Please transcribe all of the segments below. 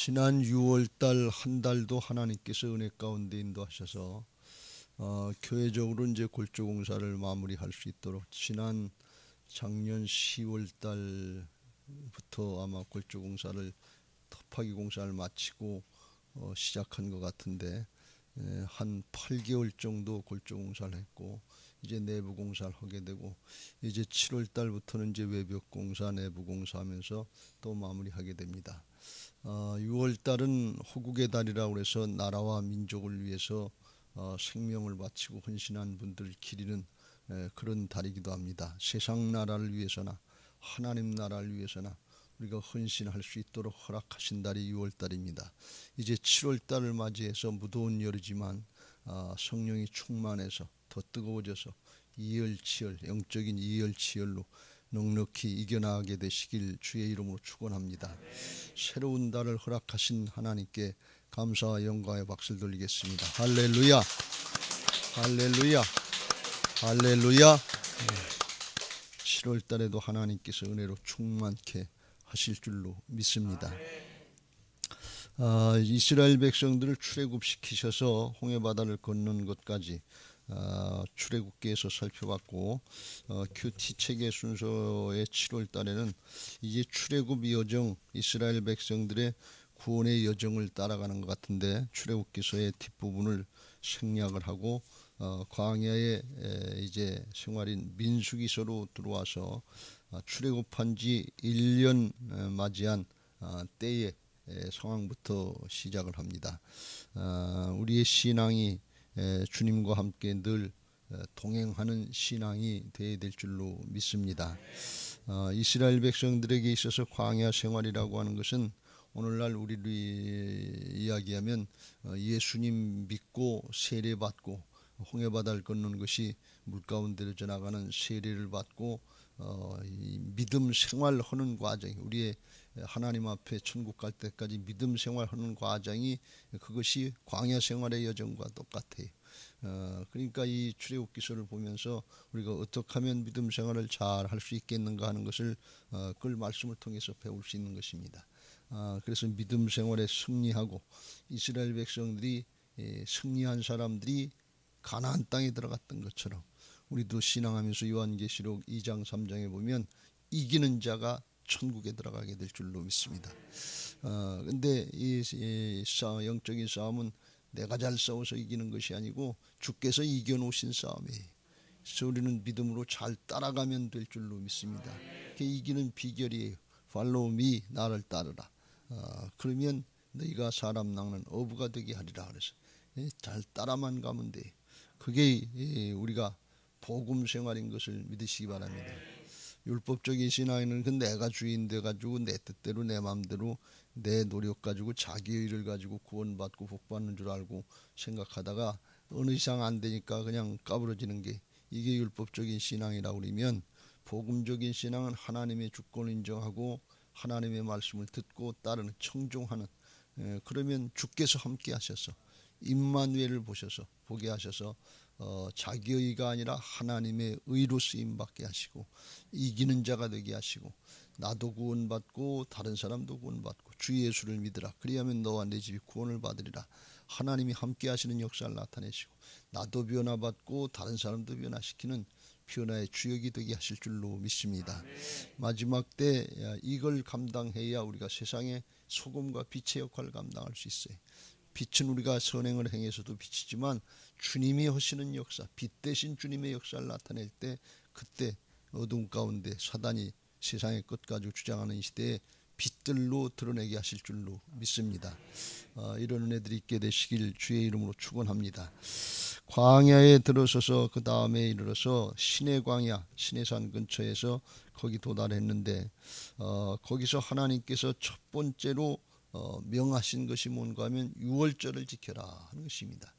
지난 6월달 한 달도 하나님께서 은혜 가운데 인도하셔서 교회적으로 이제 골조 공사를 마무리할 수 있도록 작년 10월달부터 아마 골조 공사를 터파기 공사를 마치고 시작한 것 같은데 한 8개월 정도 골조 공사를 했고 이제 내부 공사를 하게 되고 이제 7월 달부터는 이제 외벽 공사, 내부 공사하면서 또 마무리하게 됩니다. 6월 달은 호국의 달이라고 해서 나라와 민족을 위해서 생명을 바치고 헌신한 분들을 기리는 그런 달이기도 합니다. 세상 나라를 위해서나 하나님 나라를 위해서나 우리가 헌신할 수 있도록 허락하신 달이 6월 달입니다. 이제 7월 달을 맞이해서 무더운 여름이지만 성령이 충만해서 더 뜨거워져서 이열치열, 영적인 이열치열로 넉넉히 이겨나가게 되시길 주의 이름으로 축원합니다. 새로운 달을 허락하신 하나님께 감사와 영광의 박수를 돌리겠습니다. 할렐루야, 할렐루야, 할렐루야. 7월 달에도 하나님께서 은혜로 충만케 하실 줄로 믿습니다. 이스라엘 백성들을 출애굽시키셔서 홍해바다를 건넌 것까지 출애굽기에서 살펴봤고 큐티 책의 순서의 7월 달에는 이제 출애굽 여정, 이스라엘 백성들의 구원의 여정을 따라가는 것 같은데 출애굽기서의 뒷부분을 생략을 하고 광야의 이제 생활인 민수기서로 들어와서 출애굽한 지 1년 맞이한 때의 상황부터 시작을 합니다. 우리의 신앙이 주님과 함께 늘 동행하는 신앙이 되어야 될 줄로 믿습니다. 이스라엘 백성들에게 있어서 광야 생활이라고 하는 것은 오늘날 우리를 이야기하면 예수님 믿고 세례받고 홍해바다를 건너는 것이 물가운데로 지나가는 세례를 받고 이 믿음 생활하는 과정이 우리의 하나님 앞에 천국 갈 때까지 믿음 생활하는 과정이 그것이 광야 생활의 여정과 똑같아요. 그러니까 이 출애굽기서를 보면서 우리가 어떻게 하면 믿음 생활을 잘 할 수 있겠는가 하는 것을 그걸 말씀을 통해서 배울 수 있는 것입니다. 그래서 믿음 생활에 승리하고 이스라엘 백성들이 승리한 사람들이 가나안 땅에 들어갔던 것처럼 우리도 신앙하면서 요한계시록 2장 3장에 보면 이기는 자가 천국에 들어가게 될 줄로 믿습니다. 근데 이 영적인 싸움은 내가 잘 싸워서 이기는 것이 아니고 주께서 이겨놓으신 싸움이에요. 그래서 우리는 믿음으로 잘 따라가면 될 줄로 믿습니다. 그게 이기는 비결이에요. Follow me, 나를 따르라. 그러면 너희가 사람 낚는 어부가 되게 하리라. 그래서 잘 따라만 가면 돼. 그게 우리가 복음 생활인 것을 믿으시기 바랍니다. 율법적인 신앙에는 내가 주인 돼가지고 내 뜻대로 내 마음대로 내 노력 가지고 자기의 일을 가지고 구원받고 복받는 줄 알고 생각하다가 어느 이상 안 되니까 그냥 까부러지는 게 이게 율법적인 신앙이라고 그러면 복음적인 신앙은 하나님의 주권을 인정하고 하나님의 말씀을 듣고 따르는 청종하는 그러면 주께서 함께 하셔서 임마누엘을 보게 하셔서 자기의 의가 아니라 하나님의 의로 쓰임받게 하시고 이기는 자가 되게 하시고 나도 구원받고 다른 사람도 구원받고 주 예수를 믿으라 그리하면 너와 내 집이 구원을 받으리라. 하나님이 함께 하시는 역사를 나타내시고 나도 변화받고 다른 사람도 변화시키는 변화의 주역이 되게 하실 줄로 믿습니다. 마지막 때 이걸 감당해야 우리가 세상의 소금과 빛의 역할을 감당할 수 있어요. 빛은 우리가 선행을 행해서도 빛이지만 주님이 하시는 역사, 빛 대신 주님의 역사를 나타낼 때 그때 어두운 가운데 사단이 세상의 것 가지고 주장하는 이 시대에 빛들로 드러내게 하실 줄로 믿습니다. 이런 은혜들이 있게 되시길 주의 이름으로 축원합니다. 광야에 들어서서 그 다음에 이르러서 시내 광야, 시내산 근처에서 거기 도달했는데 거기서 하나님께서 첫 번째로 명하신 것이 뭔가 하면 유월절을 지켜라 하는 것입니다.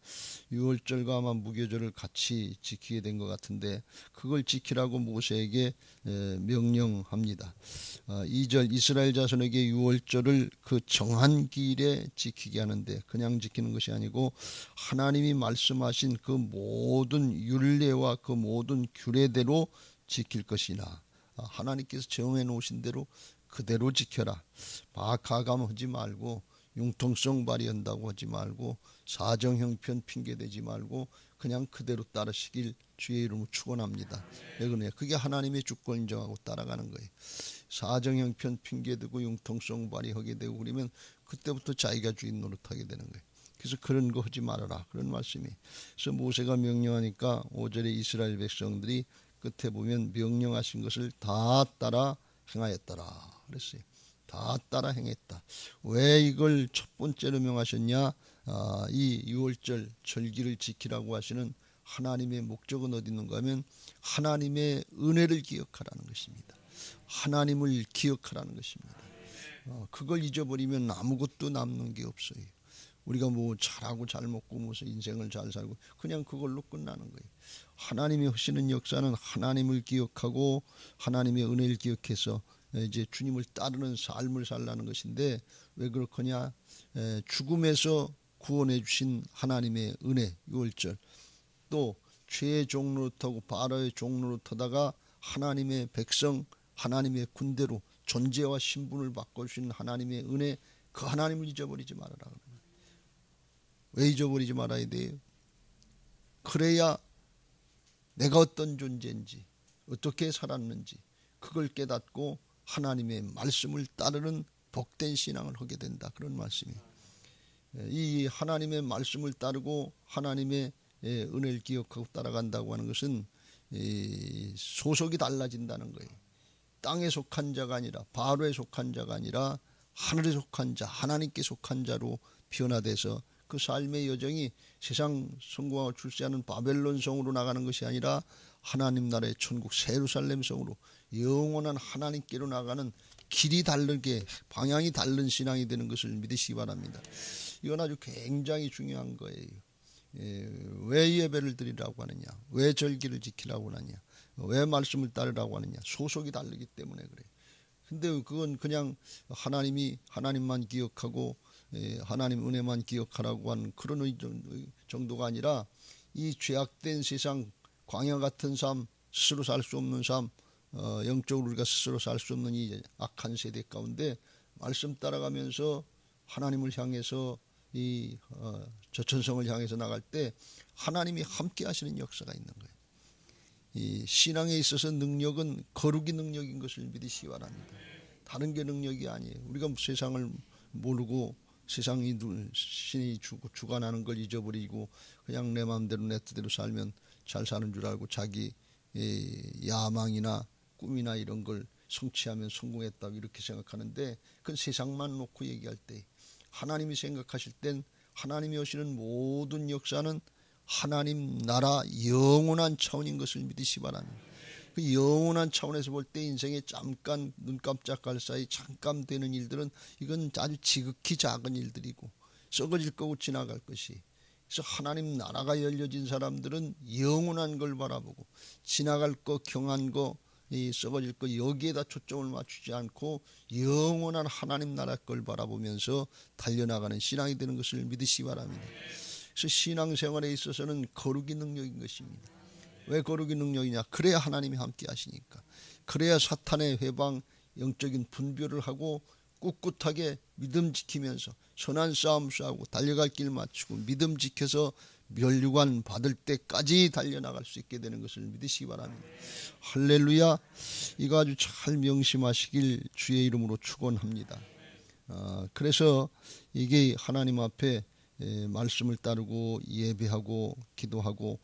유월절과 아마 무교절을 같이 지키게 된 것 같은데 그걸 지키라고 모세에게 명령합니다. 2절 이스라엘 자손에게 유월절을 그 정한 기일에 지키게 하는데 그냥 지키는 것이 아니고 하나님이 말씀하신 그 모든 율례와 그 모든 규례대로 지킬 것이나 하나님께서 정해 놓으신 대로 그대로 지켜라. 가감하지 말고 융통성 발휘한다고 하지 말고 사정 형편 핑계대지 말고 그냥 그대로 따르시길 주의 이름으로 축원합니다. 왜 그러냐? 그게 하나님의 주권 인정하고 따라가는 거예요. 사정 형편 핑계대고 융통성 발휘하게 되고 그러면 그때부터 자기가 주인 노릇하게 되는 거예요. 그래서 그런 거 하지 말아라, 그런 말씀이. 그래서 모세가 명령하니까 5절에 이스라엘 백성들이 끝에 보면 명령하신 것을 다 따라 행하였더라 그랬어요. 다 따라 행했다. 왜 이걸 첫 번째로 명하셨냐? 이 6월절 절기를 지키라고 하시는 하나님의 목적은 어디 있는가 하면 하나님의 은혜를 기억하라는 것입니다. 하나님을 기억하라는 것입니다. 그걸 잊어버리면 아무것도 남는 게 없어요. 우리가 뭐 잘하고 잘 먹고 무슨 인생을 잘 살고 그냥 그걸로 끝나는 거예요. 하나님이 하시는 역사는 하나님을 기억하고 하나님의 은혜를 기억해서 이제 주님을 따르는 삶을 살라는 것인데, 왜 그렇거냐? 죽음에서 구원해 주신 하나님의 은혜 6월절, 또 죄의 종노릇하고 바로의 종노릇하다가 하나님의 백성 하나님의 군대로 존재와 신분을 바꿔주신 하나님의 은혜, 그 하나님을 잊어버리지 말아라. 왜 잊어버리지 말아야 돼요? 그래야 내가 어떤 존재인지 어떻게 살았는지 그걸 깨닫고 하나님의 말씀을 따르는 복된 신앙을 하게 된다, 그런 말씀이. 이 하나님의 말씀을 따르고 하나님의 은혜를 기억하고 따라간다고 하는 것은 소속이 달라진다는 거예요. 땅에 속한 자가 아니라, 바로에 속한 자가 아니라 하늘에 속한 자, 하나님께 속한 자로 변화돼서 그 삶의 여정이 세상 성공하고 출세하는 바벨론 성으로 나가는 것이 아니라 하나님 나라의 천국 예루살렘 성으로 영원한 하나님께로 나가는 길이 다르게, 방향이 다른 신앙이 되는 것을 믿으시기 바랍니다. 이건 아주 굉장히 중요한 거예요. 왜 예배를 드리라고 하느냐? 왜 절기를 지키라고 하느냐? 왜 말씀을 따르라고 하느냐? 소속이 다르기 때문에 그래요. 근데 그건 그냥 하나님만 기억하고 하나님 은혜만 기억하라고 하는 그런 정도가 아니라, 이 죄악된 세상, 광야 같은 삶, 스스로 살 수 없는 삶, 영적으로 우리가 스스로 살 수 없는 이 악한 세대 가운데 말씀 따라가면서 하나님을 향해서 이 저천성을 향해서 나갈 때 하나님이 함께 하시는 역사가 있는 거예요. 이 신앙에 있어서 능력은 거룩이 능력인 것을 믿으시기 바랍니다. 다른 게 능력이 아니에요. 우리가 세상을 모르고 세상이 신이 주관하는 걸 잊어버리고 그냥 내 마음대로 내 뜻대로 살면 잘 사는 줄 알고 자기 야망이나 꿈이나 이런 걸 성취하면 성공했다고 이렇게 생각하는데, 그건 세상만 놓고 얘기할 때, 하나님이 생각하실 땐 하나님이 하시는 모든 역사는 하나님 나라 영원한 차원인 것을 믿으시기 바랍니다. 그 영원한 차원에서 볼 때 인생에 잠깐 눈 깜짝할 사이 잠깐 되는 일들은 이건 아주 지극히 작은 일들이고 썩어질 거고 지나갈 것이. 그래서 하나님 나라가 열려진 사람들은 영원한 걸 바라보고 지나갈 거, 경한 거, 썩어질 거 여기에다 초점을 맞추지 않고 영원한 하나님 나라 걸 바라보면서 달려나가는 신앙이 되는 것을 믿으시기 바랍니다. 그래서 신앙생활에 있어서는 거룩이 능력인 것입니다. 왜 거룩이 능력이냐? 그래야 하나님이 함께 하시니까. 그래야 사탄의 회방, 영적인 분별을 하고 꿋꿋하게 믿음 지키면서 선한 싸움 싸우고 달려갈 길 맞추고 믿음 지켜서 멸류관 받을 때까지 달려나갈 수 있게 되는 것을 믿으시기 바랍니다. 할렐루야. 이거 아주 잘 명심하시길 주의 이름으로 축원합니다. 그래서 이게 하나님 앞에 말씀을 따르고 예배하고 기도하고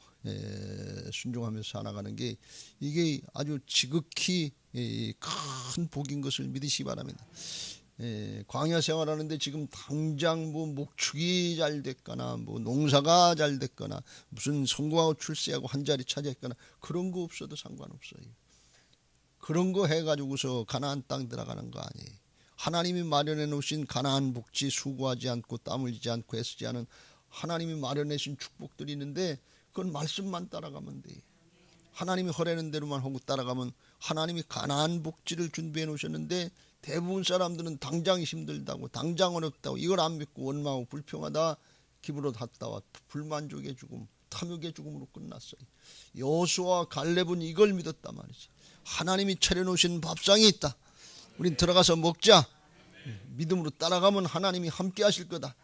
순종하면서 살아가는 게, 이게 아주 지극히 큰 복인 것을 믿으시기 바랍니다. 광야 생활하는데 지금 당장 뭐 목축이 잘 됐거나 뭐 농사가 잘 됐거나 무슨 성공하고 출세하고 한 자리 차지했거나 그런 거 없어도 상관없어요. 그런 거 해가지고서 가나안 땅 들어가는 거 아니에요. 하나님이 마련해 놓으신 가나안 복지, 수고하지 않고 땀 흘리지 않고 애쓰지 않은 하나님이 마련해 주신 축복들이 있는데 그건 말씀만 따라가면 돼요. 하나님이 허라는 대로만 하고 따라가면 하나님이 가나안 복지를 준비해 놓으셨는데, 대부분 사람들은 당장 힘들다고 당장 어렵다고 이걸 안 믿고 원망하고 불평하다 기브로 갔다와 불만족의 죽음, 탐욕의 죽음으로 끝났어요. 여호수아와 갈렙은 이걸 믿었단 말이지. 하나님이 차려놓으신 밥상이 있다. 우린 들어가서 먹자. 믿음으로 따라가면 하나님이 함께 하실 거다.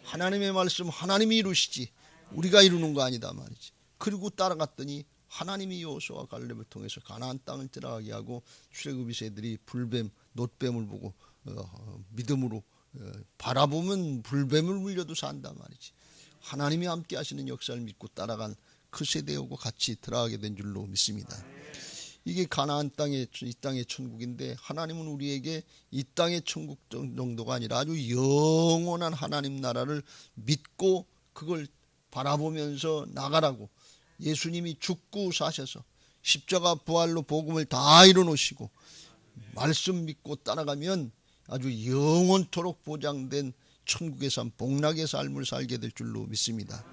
하나님의 말씀 하나님이 이루시지 우리가 이루는 거 아니다 말이지. 그리고 따라갔더니 하나님이 여호수아와 갈렙을 통해서 가나안 땅을 들어가게 하고 출애굽 이세들이 불뱀 놋뱀을 보고 믿음으로 바라보면 불뱀을 물려도 산다 말이지. 하나님이 함께 하시는 역사를 믿고 따라간 그 세대하고 같이 들어가게 된 줄로 믿습니다. 이게 가나안 땅의 이 땅의 천국인데 하나님은 우리에게 이 땅의 천국 정도가 아니라 아주 영원한 하나님 나라를 믿고 그걸 바라보면서 나가라고 예수님이 죽고 사셔서 십자가 부활로 복음을 다 이뤄놓으시고 말씀 믿고 따라가면 아주 영원토록 보장된 천국의 삶, 복락의 삶을 살게 될 줄로 믿습니다.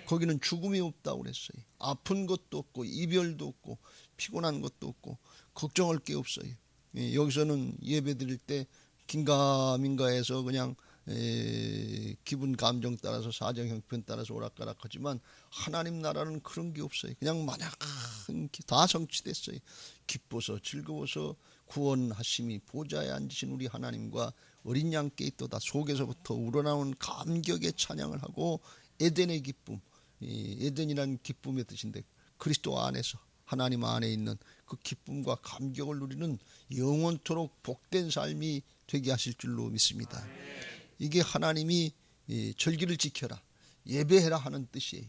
거기는 죽음이 없다고 그랬어요. 아픈 것도 없고 이별도 없고 피곤한 것도 없고 걱정할 게 없어요. 여기서는 예배 드릴 때 긴가민가해서 그냥 기분 감정 따라서 사정 형편 따라서 오락가락하지만 하나님 나라는 그런 게 없어요. 그냥 마냥 다 성취됐어요. 기뻐서 즐거워서 구원하심이 보좌에 앉으신 우리 하나님과 어린 양께 있도다 속에서부터 우러나오는 감격의 찬양을 하고 에덴의 기쁨, 에덴이라는 기쁨의 뜻인데 그리스도 안에서 하나님 안에 있는 그 기쁨과 감격을 누리는 영원토록 복된 삶이 되게 하실 줄로 믿습니다. 이게 하나님이 절기를 지켜라 예배해라 하는 뜻이에요.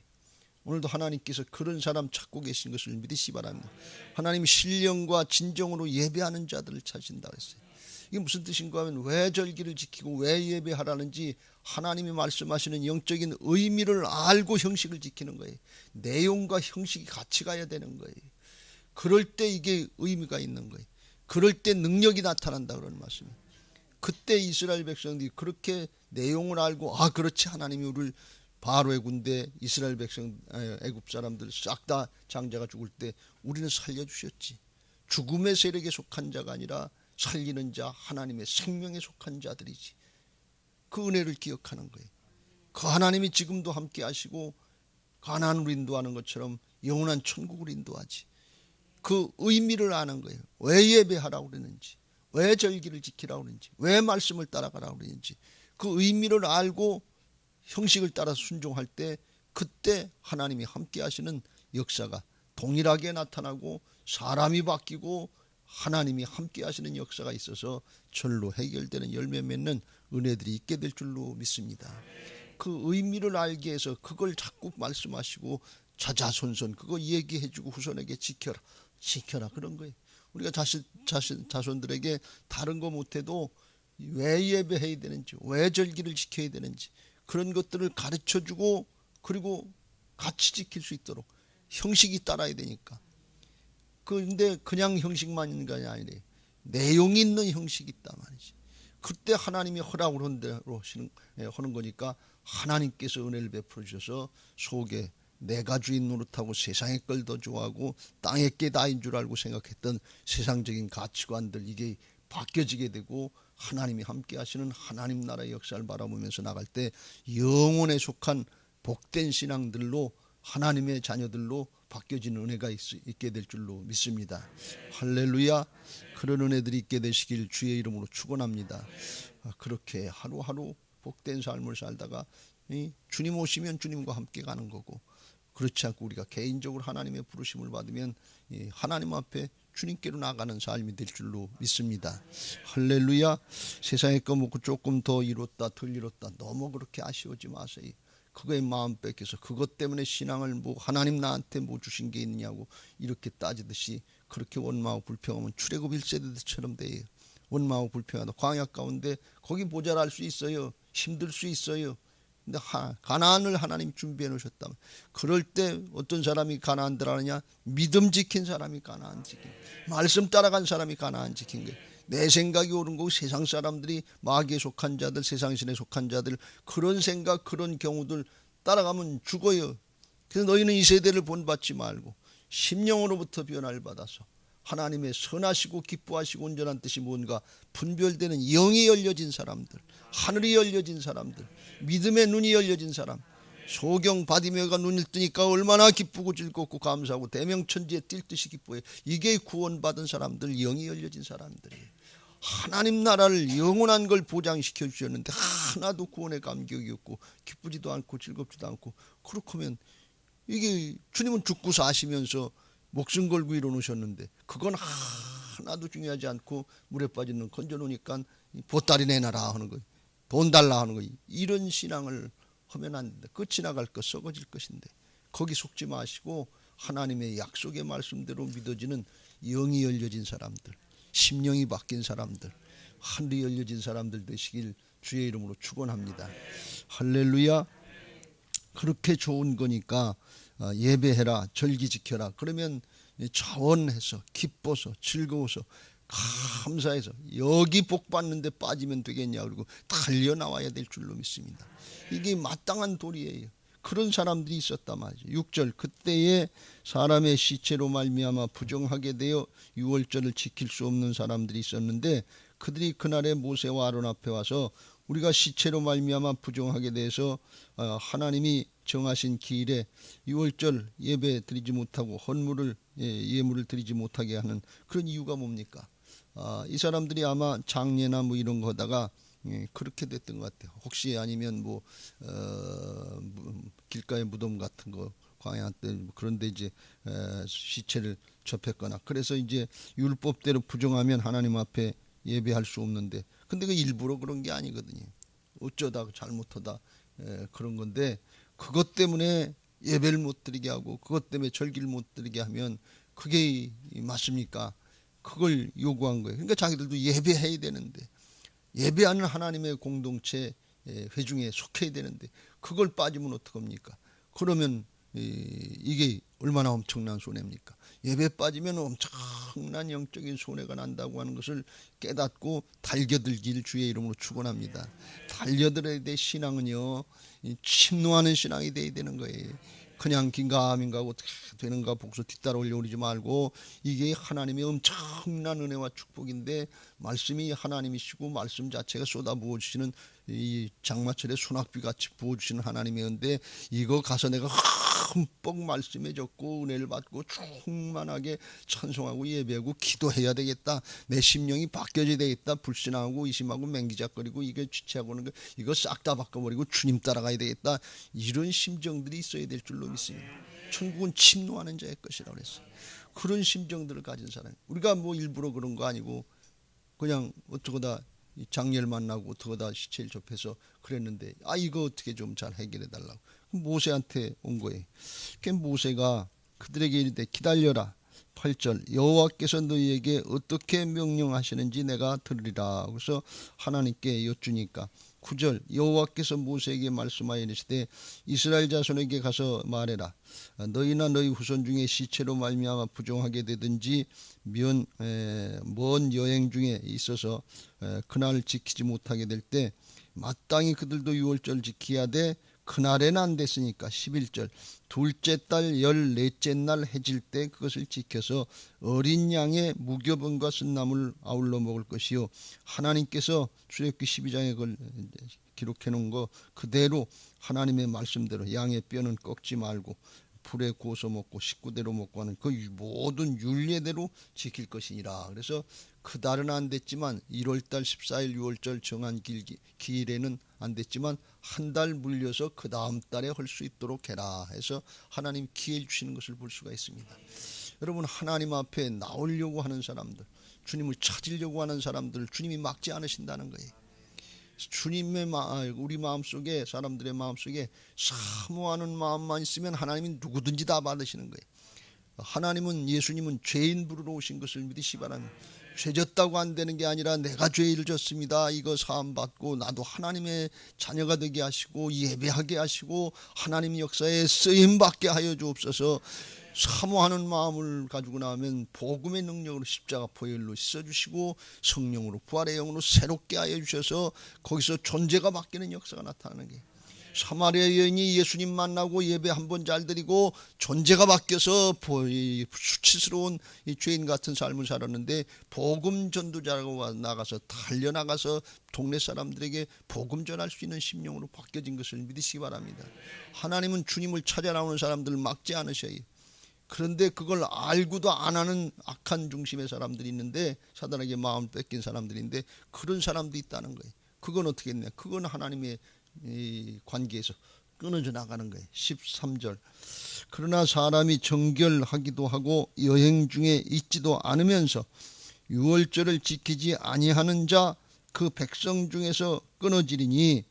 오늘도 하나님께서 그런 사람 찾고 계신 것을 믿으시 바랍니다. 하나님이 신령과 진정으로 예배하는 자들을 찾으신다 그랬어요. 이게 무슨 뜻인가 하면 왜 절기를 지키고 왜 예배하라는지 하나님이 말씀하시는 영적인 의미를 알고 형식을 지키는 거예요. 내용과 형식이 같이 가야 되는 거예요. 그럴 때 이게 의미가 있는 거예요. 그럴 때 능력이 나타난다 그러는 말씀이에요. 그때 이스라엘 백성들이 그렇게 내용을 알고 그렇지 하나님이 우리를 바로의 군대 이스라엘 백성 애굽 사람들 싹 다 장자가 죽을 때 우리는 살려주셨지. 죽음의 세력에 속한 자가 아니라 살리는 자 하나님의 생명에 속한 자들이지. 그 은혜를 기억하는 거예요. 그 하나님이 지금도 함께 하시고 가나안을 인도하는 것처럼 영원한 천국을 인도하지. 그 의미를 아는 거예요. 왜 예배하라고 그러는지, 왜 절기를 지키라고 그러는지, 왜 말씀을 따라가라고 그러는지 그 의미를 알고 형식을 따라 순종할 때 그때 하나님이 함께 하시는 역사가 동일하게 나타나고 사람이 바뀌고 하나님이 함께 하시는 역사가 있어서 절로 해결되는 열매 맺는 은혜들이 있게 될 줄로 믿습니다. 그 의미를 알게 해서 그걸 자꾸 말씀하시고 자자손손 그거 얘기해주고 후손에게 지켜라 그런 거예요. 우리가 자손들에게 다른 거 못해도 왜 예배해야 되는지 왜 절기를 지켜야 되는지 그런 것들을 가르쳐주고 그리고 같이 지킬 수 있도록 형식이 따라야 되니까. 그런데 그냥 형식만 있는 게 아니래. 내용이 있는 형식이 있단 말이지. 그때 하나님이 허락을 한 대로 하는 거니까 하나님께서 은혜를 베풀어 주셔서 속에 내가 주인 노릇하고 세상의 걸 더 좋아하고 땅의 게 다인 줄 알고 생각했던 세상적인 가치관들 이게 바뀌어지게 되고 하나님이 함께 하시는 하나님 나라의 역사를 바라보면서 나갈 때 영혼에 속한 복된 신앙들로 하나님의 자녀들로 바뀌어지는 은혜가 있게 될 줄로 믿습니다. 할렐루야. 그런 은혜들이 있게 되시길 주의 이름으로 축원합니다. 그렇게 하루하루 복된 삶을 살다가 주님 오시면 주님과 함께 가는 거고 그렇지 않고 우리가 개인적으로 하나님의 부르심을 받으면 하나님 앞에 주님께로 나가는 삶이 될 줄로 믿습니다. 할렐루야. 세상에 거 먹고 조금 더 이뤘다 덜 이뤘다 너무 그렇게 아쉬워하지 마세요. 그거에 마음 뺏겨서 그것 때문에 신앙을 뭐 하나님 나한테 뭐 주신 게 있느냐고 이렇게 따지듯이 그렇게 원망하고 불평하면 출애굽 1세대들처럼 돼요. 원망하고 불평하다 광야 가운데 거기 모자랄 수 있어요. 힘들 수 있어요. 근데 가나안을 하나님 준비해 놓으셨다면 그럴 때 어떤 사람이 가나안 들어가느냐? 믿음 지킨 사람이 가나안 지킨 말씀 따라간 사람이 가나안 지킨 거예요. 내 생각이 옳은 거고 세상 사람들이 마귀에 속한 자들 세상신에 속한 자들 그런 생각 그런 경우들 따라가면 죽어요. 그래서 너희는 이 세대를 본받지 말고 심령으로부터 변화를 받아서 하나님의 선하시고 기뻐하시고 온전한 뜻이 뭔가 분별되는 영이 열려진 사람들 하늘이 열려진 사람들 믿음의 눈이 열려진 사람 소경 바디메오가 눈을 뜨니까 얼마나 기쁘고 즐겁고 감사하고 대명천지에 뛸 듯이 기뻐해. 이게 구원받은 사람들 영이 열려진 사람들이에요. 하나님 나라를 영원한 걸 보장시켜 주셨는데 하나도 구원의 감격이 없고 기쁘지도 않고 즐겁지도 않고, 그렇다면 이게 주님은 죽고 사시면서 목숨 걸고 이뤄놓으셨는데 그건 하나도 중요하지 않고 물에 빠지는 건져놓으니까 보따리 내놔라 하는 거예요. 돈 달라 하는 거예요. 이런 신앙을 하면 안 된다. 그 지나갈 것, 썩어질 것인데 거기 속지 마시고 하나님의 약속의 말씀대로 믿어지는 영이 열려진 사람들, 심령이 바뀐 사람들, 하늘이 열려진 사람들 되시길 주의 이름으로 축원합니다. 할렐루야. 그렇게 좋은 거니까 예배해라, 절기 지켜라. 그러면 자원해서 기뻐서 즐거워서 감사해서 여기 복 받는데 빠지면 되겠냐 그리고 달려 나와야 될 줄로 믿습니다. 이게 마땅한 도리예요. 그런 사람들이 있었단 말이죠. 6절, 그때에 사람의 시체로 말미암아 부정하게 되어 유월절을 지킬 수 없는 사람들이 있었는데 그들이 그날에 모세와 아론 앞에 와서 우리가 시체로 말미암아 부정하게 돼서 하나님이 정하신 기일에 유월절 예배 드리지 못하고 헌물을 예물을 드리지 못하게 하는 그런 이유가 뭡니까? 이 사람들이 아마 장례나 뭐 이런 거다가 그렇게 됐던 것 같아요. 혹시 아니면 뭐 길가의 무덤 같은 거 광야 때 그런데 이제 시체를 접했거나 그래서 이제 율법대로 부정하면 하나님 앞에 예배할 수 없는데, 근데 그 일부러 그런 게 아니거든요. 어쩌다 잘못하다 그런 건데 그것 때문에 예배를 못 드리게 하고 그것 때문에 절기를 못 드리게 하면 그게 맞습니까? 그걸 요구한 거예요. 그러니까 자기들도 예배해야 되는데, 예배하는 하나님의 공동체 회중에 속해야 되는데 그걸 빠지면 어떡합니까? 그러면 이게 얼마나 엄청난 손해입니까? 예배 빠지면 엄청난 영적인 손해가 난다고 하는 것을 깨닫고 달겨들길 주의 이름으로 축원합니다. 달려들어야 될 신앙은요, 침노하는 신앙이 돼야 되는 거예요. 그냥 긴가민가 어떻게 되는가 복수 뒤따라 올려오지 말고, 이게 하나님의 엄청난 은혜와 축복인데 말씀이 하나님이시고 말씀 자체가 쏟아 부어주시는 이 장마철에 소낙비같이 부어주시는 하나님의 은혜, 이거 가서 내가 흠뻑 말씀에 젖고 은혜를 받고 충만하게 찬송하고 예배하고 기도해야 되겠다. 내 심령이 바뀌어져야 되겠다. 불신하고 의심하고 맹기작거리고 이게 지체하고는 거 이거 싹 다 바꿔버리고 주님 따라가야 되겠다. 이런 심정들이 있어야 될 줄로 믿습니다. 천국은 침노하는 자의 것이라고 그랬어요. 그런 심정들을 가진 사람, 우리가 뭐 일부러 그런 거 아니고 그냥 어쩌고다 장례를 만나고 어쩌고다 시체를 접해서 그랬는데 이거 어떻게 좀 잘 해결해 달라고 모세한테 온 거예요. 그 모세가 그들에게 이르되 기다려라. 8절, 여호와께서 너희에게 어떻게 명령하시는지 내가 들으리라. 그래서 하나님께 여쭈니까 9절, 여호와께서 모세에게 말씀하여 이르시되 이스라엘 자손에게 가서 말해라. 너희나 너희 후손 중에 시체로 말미암아 부정하게 되든지 먼 여행 중에 있어서 그날 지키지 못하게 될 때 마땅히 그들도 유월절 지켜야 돼. 그날에는 안 됐으니까 11절, 둘째 달 14째 날 해질 때 그것을 지켜서 어린 양의 무교병과 쓴나물 아울러 먹을 것이요, 하나님께서 출애굽기 12장에 그걸 기록해 놓은 거 그대로 하나님의 말씀대로 양의 뼈는 꺾지 말고 불에 구워서 먹고 식구대로 먹고 하는 그 모든 율례대로 지킬 것이니라. 그래서 그 달은 안 됐지만 1월달 14일 유월절 정한 기일에는 안 됐지만 한 달 물려서 그 다음 달에 할 수 있도록 해라 해서 하나님 기회 주시는 것을 볼 수가 있습니다. 여러분, 하나님 앞에 나오려고 하는 사람들, 주님을 찾으려고 하는 사람들을 주님이 막지 않으신다는 거예요. 주님의 우리 마음속에, 사람들의 마음속에 사모하는 마음만 있으면 하나님은 누구든지 다 받으시는 거예요. 하나님은, 예수님은 죄인 부르러 오신 것을 믿으시 바랍니다. 죄 졌다고 안 되는 게 아니라 내가 죄를 졌습니다. 이거 사함 받고 나도 하나님의 자녀가 되게 하시고 예배하게 하시고 하나님 역사에 쓰임 받게 하여 주옵소서. 사모하는 마음을 가지고 나면 복음의 능력으로 십자가 보혈로 씻어주시고 성령으로 부활의 영으로 새롭게 하여 주셔서 거기서 존재가 바뀌는 역사가 나타나는 게, 사마리아 여인이 예수님 만나고 예배 한번 잘 드리고 존재가 바뀌어서 수치스러운 이 죄인 같은 삶을 살았는데 복음 전도자라고 나가서 달려나가서 동네 사람들에게 복음 전할 수 있는 심령으로 바뀌어진 것을 믿으시기 바랍니다. 하나님은 주님을 찾아 나오는 사람들을 막지 않으셔요. 그런데 그걸 알고도 안 하는 악한 중심의 사람들이 있는데, 사단에게 마음을 뺏긴 사람들인데, 그런 사람도 있다는 거예요. 그건 어떻게 했냐? 그건 하나님의 이 관계에서 끊어져 나가는 거예요. 13절. 그러나 사람이 정결하기도 하고 여행 중에 있지도 않으면서 유월절을 지키지 아니하는 자 그 백성 중에서 끊어지리니,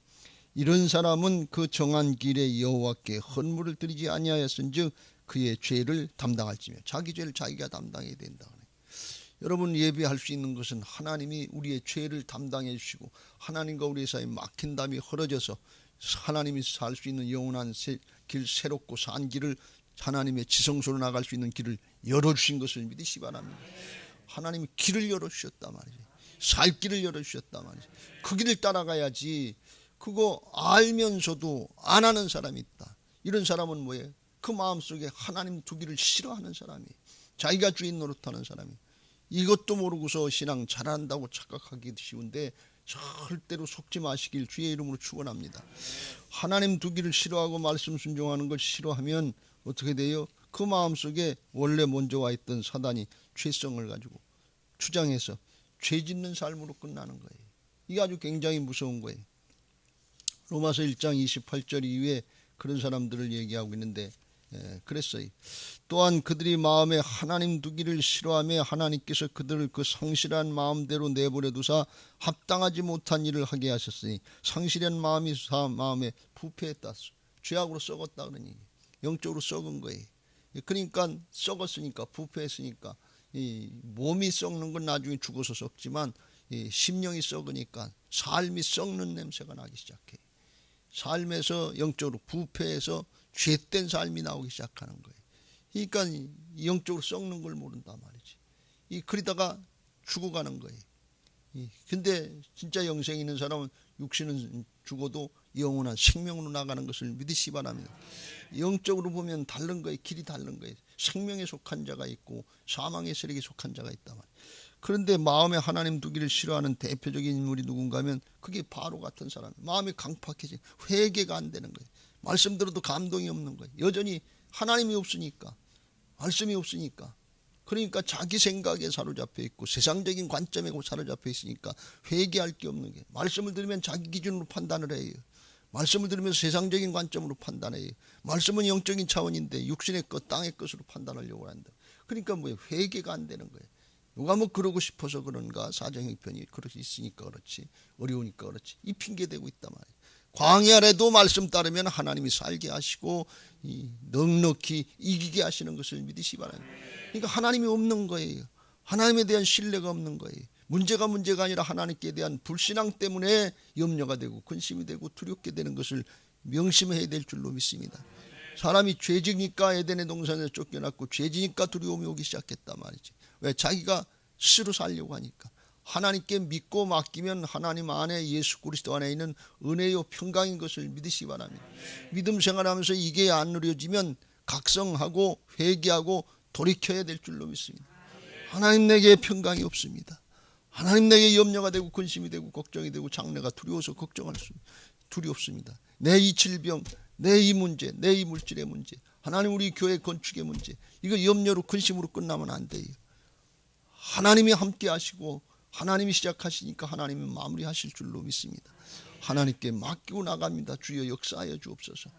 이런 사람은 그 정한 길에 여호와께 헌물을 드리지 아니하였은즉 그의 죄를 담당할지며. 자기 죄를 자기가 담당해야 된다. 여러분, 예배할 수 있는 것은 하나님이 우리의 죄를 담당해 주시고, 하나님과 우리의 사이에 막힌 담이 헐어져서 하나님이 살 수 있는 영원한 길, 새롭고 산 길을, 하나님의 지성소로 나갈 수 있는 길을 열어주신 것을 믿으시 바랍니다. 하나님이 길을 열어주셨단 말이죠. 살 길을 열어주셨단 말이죠. 그 길을 따라가야지. 그거 알면서도 안 하는 사람이 있다. 이런 사람은 뭐예요? 그 마음속에 하나님 두기를 싫어하는 사람이, 자기가 주인 노릇하는 사람이, 이것도 모르고서 신앙 잘한다고 착각하기 쉬운데 절대로 속지 마시길 주의 이름으로 축원합니다. 하나님 두기를 싫어하고 말씀 순종하는 걸 싫어하면 어떻게 돼요? 그 마음속에 원래 먼저 와 있던 사단이 죄성을 가지고 주장해서 죄 짓는 삶으로 끝나는 거예요. 이게 아주 굉장히 무서운 거예요. 로마서 1장 28절 이후에 그런 사람들을 얘기하고 있는데, 그랬어요. 또한 그들이 마음에 하나님 두기를 싫어하며 하나님께서 그들을 그 상실한 마음대로 내버려 두사 합당하지 못한 일을 하게 하셨으니, 상실한 마음이 마음에 부패했다. 죄악으로 썩었다 그러니 영적으로 썩은 거예요. 그러니까 썩었으니까, 부패했으니까, 이 몸이 썩는 건 나중에 죽어서 썩지만 이 심령이 썩으니까 삶이 썩는 냄새가 나기 시작해. 삶에서 영적으로 부패해서 죄된 삶이 나오기 시작하는 거예요. 그러니까 영적으로 썩는 걸 모른단 말이지. 그러다가 죽어가는 거예요. 근데 진짜 영생이 있는 사람은 육신은 죽어도 영원한 생명으로 나가는 것을 믿으시 바랍니다. 영적으로 보면 다른 거예요. 길이 다른 거예요. 생명에 속한 자가 있고 사망의 세력에 속한 자가 있단 말이에요. 그런데 마음에 하나님 두기를 싫어하는 대표적인 인물이 누군가 하면 그게 바로 같은 사람. 마음이 강팍해지, 회개가 안 되는 거예요. 말씀 들어도 감동이 없는 거예요. 여전히 하나님이 없으니까, 말씀이 없으니까. 그러니까 자기 생각에 사로잡혀 있고 세상적인 관점에 사로잡혀 있으니까 회개할 게 없는 게, 말씀을 들으면 자기 기준으로 판단을 해요. 말씀을 들으면서 세상적인 관점으로 판단해요. 말씀은 영적인 차원인데 육신의 것, 땅의 것으로 판단하려고 한다. 그러니까 뭐예요? 회개가 안 되는 거예요. 누가 뭐 그러고 싶어서 그런가, 사정형편이 그렇게 있으니까 그렇지, 어려우니까 그렇지, 이 핑계 대고 있단 말이에요. 광야라도 말씀 따르면 하나님이 살게 하시고 넉넉히 이기게 하시는 것을 믿으시 바랍니다. 그러니까 하나님이 없는 거예요. 하나님에 대한 신뢰가 없는 거예요. 문제가 아니라 하나님께 대한 불신앙 때문에 염려가 되고 근심이 되고 두렵게 되는 것을 명심해야 될 줄로 믿습니다. 사람이 죄지니까 에덴의 동산에서 쫓겨났고 죄지니까 두려움이 오기 시작했단 말이지. 왜? 자기가 스스로 살려고 하니까. 하나님께 믿고 맡기면 하나님 안에, 예수 그리스도 안에 있는 은혜요 평강인 것을 믿으시기 바랍니다. 믿음 생활하면서 이게 안 누려지면 각성하고 회개하고 돌이켜야 될 줄로 믿습니다. 하나님 내게 평강이 없습니다. 하나님 내게 염려가 되고 근심이 되고 걱정이 되고 장래가 두려워서 걱정할 수 두렵습니다. 내 이 질병, 내 이 문제, 내 이 물질의 문제, 하나님 우리 교회 건축의 문제, 이거 염려로 근심으로 끝나면 안 돼요. 하나님이 함께 하시고 하나님이 시작하시니까 하나님이 마무리하실 줄로 믿습니다. 하나님께 맡기고 나갑니다. 주여 역사하여 주옵소서.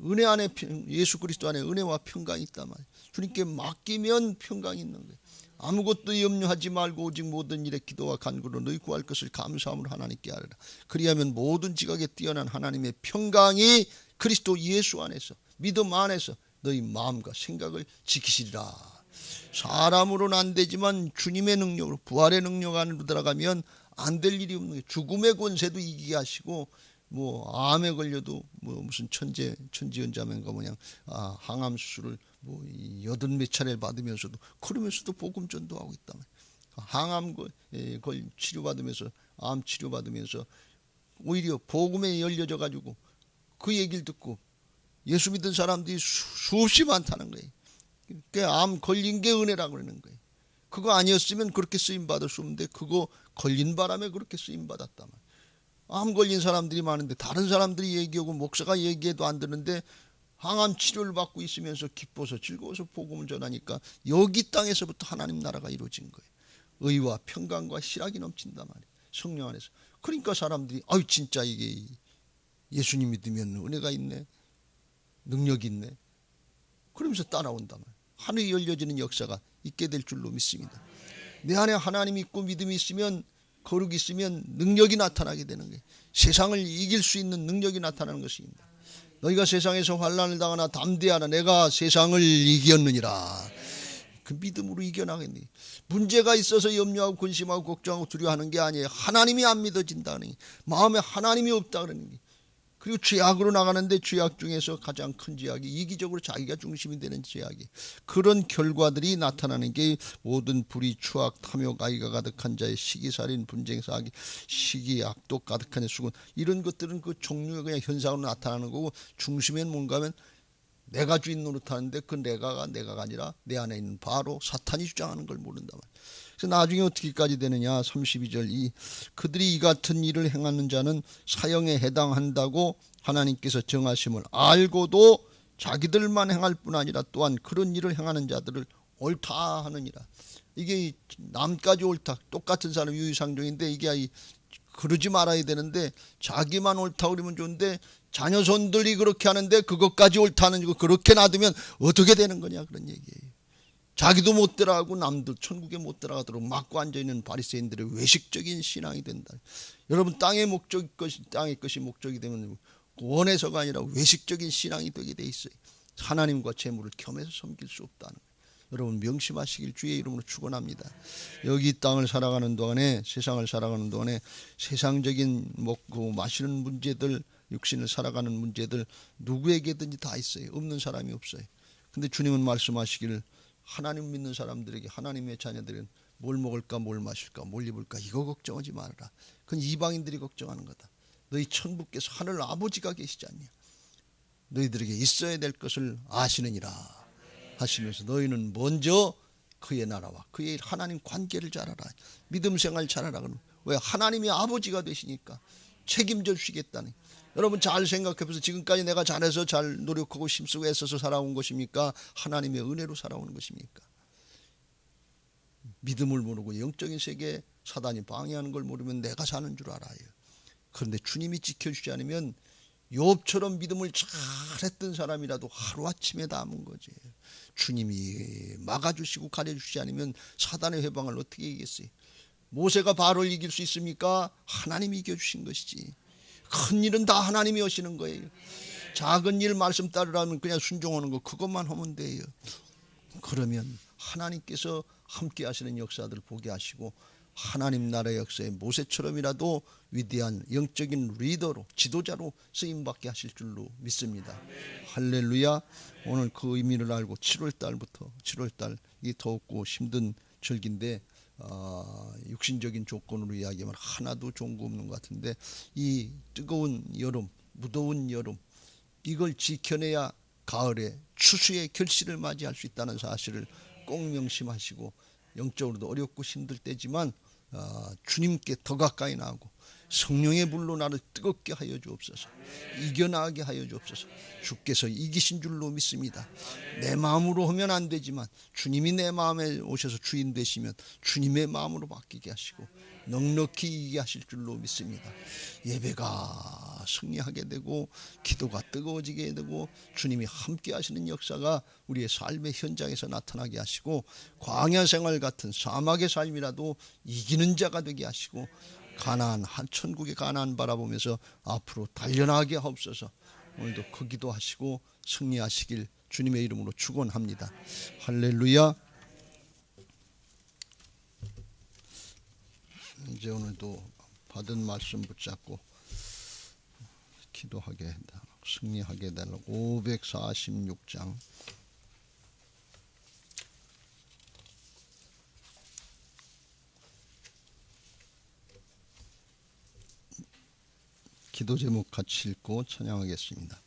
은혜 안에, 예수 그리스도 안에 은혜와 평강이 있단 말이에요. 주님께 맡기면 평강이 있는 거예요. 아무것도 염려하지 말고 오직 모든 일에 기도와 간구로 너희 구할 것을 감사함으로 하나님께 하리라. 그리하면 모든 지각에 뛰어난 하나님의 평강이 그리스도 예수 안에서, 믿음 안에서 너희 마음과 생각을 지키시리라. 사람으로는 안 되지만 주님의 능력으로, 부활의 능력 안으로 들어가면 안 될 일이 없는 거예요. 죽음의 권세도 이기게 하시고, 뭐 암에 걸려도 뭐 무슨 천지연자면가 뭐냐, 항암 수술을 뭐 80몇 차례를 받으면서도, 그러면서도 복음 전도하고 있다. 항암 걸 치료받으면서, 암 치료받으면서 오히려 복음에 열려져 가지고 그 얘기를 듣고 예수 믿은 사람들이 수없이 많다는 거예요. 그러니까 암 걸린 게 은혜라고 그러는 거예요. 그거 아니었으면 그렇게 쓰임 받을 수 없는데 그거 걸린 바람에 그렇게 쓰임 받았단 말이에요. 암 걸린 사람들이 많은데 다른 사람들이 얘기하고 목사가 얘기해도 안 듣는데 항암 치료를 받고 있으면서 기뻐서 즐거워서 복음을 전하니까 여기 땅에서부터 하나님 나라가 이루어진 거예요. 의와 평강과 희락이 넘친단 말이에요. 성령 안에서. 그러니까 사람들이 아유 진짜 이게 예수님 믿으면 은혜가 있네, 능력이 있네, 그러면서 따라온단 말이에요. 하늘이 열려지는 역사가 있게 될 줄로 믿습니다. 내 안에 하나님이 있고 믿음이 있으면, 거룩이 있으면 능력이 나타나게 되는 거예요. 세상을 이길 수 있는 능력이 나타나는 것입니다. 너희가 세상에서 환난을 당하나 담대하라, 내가 세상을 이겼느니라. 그 믿음으로 이겨나겠니? 문제가 있어서 염려하고 근심하고 걱정하고 두려워하는 게 아니에요. 하나님이 안 믿어진다는, 마음에 하나님이 없다 그러는 게. 그리고 죄악으로 나가는데 죄악 중에서 가장 큰 죄악이 이기적으로 자기가 중심이 되는 죄악이, 그런 결과들이 나타나는 게 모든 불의, 추악, 탐욕, 아이가 가득한 자의 시기살인, 분쟁, 사기, 시기, 악독 가득한 자의 수군, 이런 것들은 그 종류의 그냥 현상으로 나타나는 거고, 중심에는 뭔가 하면 내가 주인 노릇하는데 그 내가가 아니라 내 안에 있는 바로 사탄이 주장하는 걸 모른다 말이야. 그래서 나중에 어떻게까지 되느냐, 32절 그들이 이 같은 일을 행하는 자는 사형에 해당한다고 하나님께서 정하심을 알고도 자기들만 행할 뿐 아니라 또한 그런 일을 행하는 자들을 옳다 하느니라. 이게 남까지 옳다, 똑같은 사람 유유상종인데 이게 그러지 말아야 되는데, 자기만 옳다 그러면 좋은데 자녀손들이 그렇게 하는데 그것까지 옳다는 거 그렇게 놔두면 어떻게 되는 거냐, 그런 얘기예요. 자기도 못 들어가고 남들 천국에 못 들어가도록 막고 앉아있는 바리새인들의 외식적인 신앙이 된다. 여러분, 땅의 것이 목적이 되면 원해서가 아니라 외식적인 신앙이 되게 돼 있어요. 하나님과 재물을 겸해서 섬길 수 없다는 거예요. 여러분 명심하시길 주의 이름으로 축원합니다. 여기 땅을 살아가는 동안에, 세상을 살아가는 동안에 세상적인 먹고 마시는 문제들, 육신을 살아가는 문제들 누구에게든지 다 있어요. 없는 사람이 없어요. 근데 주님은 말씀하시기를 하나님 믿는 사람들에게, 하나님의 자녀들은 뭘 먹을까, 뭘 마실까, 뭘 입을까 이거 걱정하지 말아라. 그건 이방인들이 걱정하는 거다. 너희 천부께서 하늘 아버지가 계시지 않냐. 너희들에게 있어야 될 것을 아시느니라 하시면서 너희는 먼저 그의 나라와 그의 하나님 관계를 잘 알아. 믿음 생활 잘 하라. 왜? 하나님이 아버지가 되시니까 책임져 주시겠다니. 여러분 잘 생각해보세요. 지금까지 내가 잘해서 잘 노력하고 힘쓰고 애써서 살아온 것입니까? 하나님의 은혜로 살아오는 것입니까? 믿음을 모르고 영적인 세계에 사단이 방해하는 걸 모르면 내가 사는 줄 알아요. 그런데 주님이 지켜주지 않으면 욥처럼 믿음을 잘했던 사람이라도 하루아침에 남은 거지. 주님이 막아주시고 가려주시지 않으면 사단의 회방을 어떻게 이기겠어요? 모세가 바로를 이길 수 있습니까? 하나님이 이겨주신 것이지. 큰 일은 다 하나님이 하시는 거예요. 작은 일 말씀 따르라면 그냥 순종하는 거, 그것만 하면 돼요. 그러면 하나님께서 함께 하시는 역사들 보게 하시고, 하나님 나라의 역사에 모세처럼이라도 위대한 영적인 리더로, 지도자로 쓰임받게 하실 줄로 믿습니다. 할렐루야. 오늘 그 의미를 알고 7월달부터, 7월달이 더웠고 힘든 절기인데 육신적인 조건으로 이야기하면 하나도 좋은 거 없는 것 같은데, 이 뜨거운 여름, 무더운 여름, 이걸 지켜내야 가을에 추수의 결실을 맞이할 수 있다는 사실을 꼭 명심하시고, 영적으로도 어렵고 힘들 때지만 주님께 더 가까이 나가고 성령의 불로 나를 뜨겁게 하여 주옵소서. 이겨나가게 하여 주옵소서. 주께서 이기신 줄로 믿습니다. 내 마음으로 하면 안 되지만 주님이 내 마음에 오셔서 주인 되시면 주님의 마음으로 바뀌게 하시고 넉넉히 이기게 하실 줄로 믿습니다. 예배가 승리하게 되고 기도가 뜨거워지게 되고 주님이 함께 하시는 역사가 우리의 삶의 현장에서 나타나게 하시고, 광야 생활 같은 사막의 삶이라도 이기는 자가 되게 하시고, 가나안, 한 천국의 가나안 바라보면서 앞으로 달려나가게 하옵소서. 오늘도 그 기도하시고 승리하시길 주님의 이름으로 축원합니다. 할렐루야. 이제 오늘도 받은 말씀 붙잡고 기도하게 승리하게 될 546장 기도 제목 같이 읽고 찬양하겠습니다.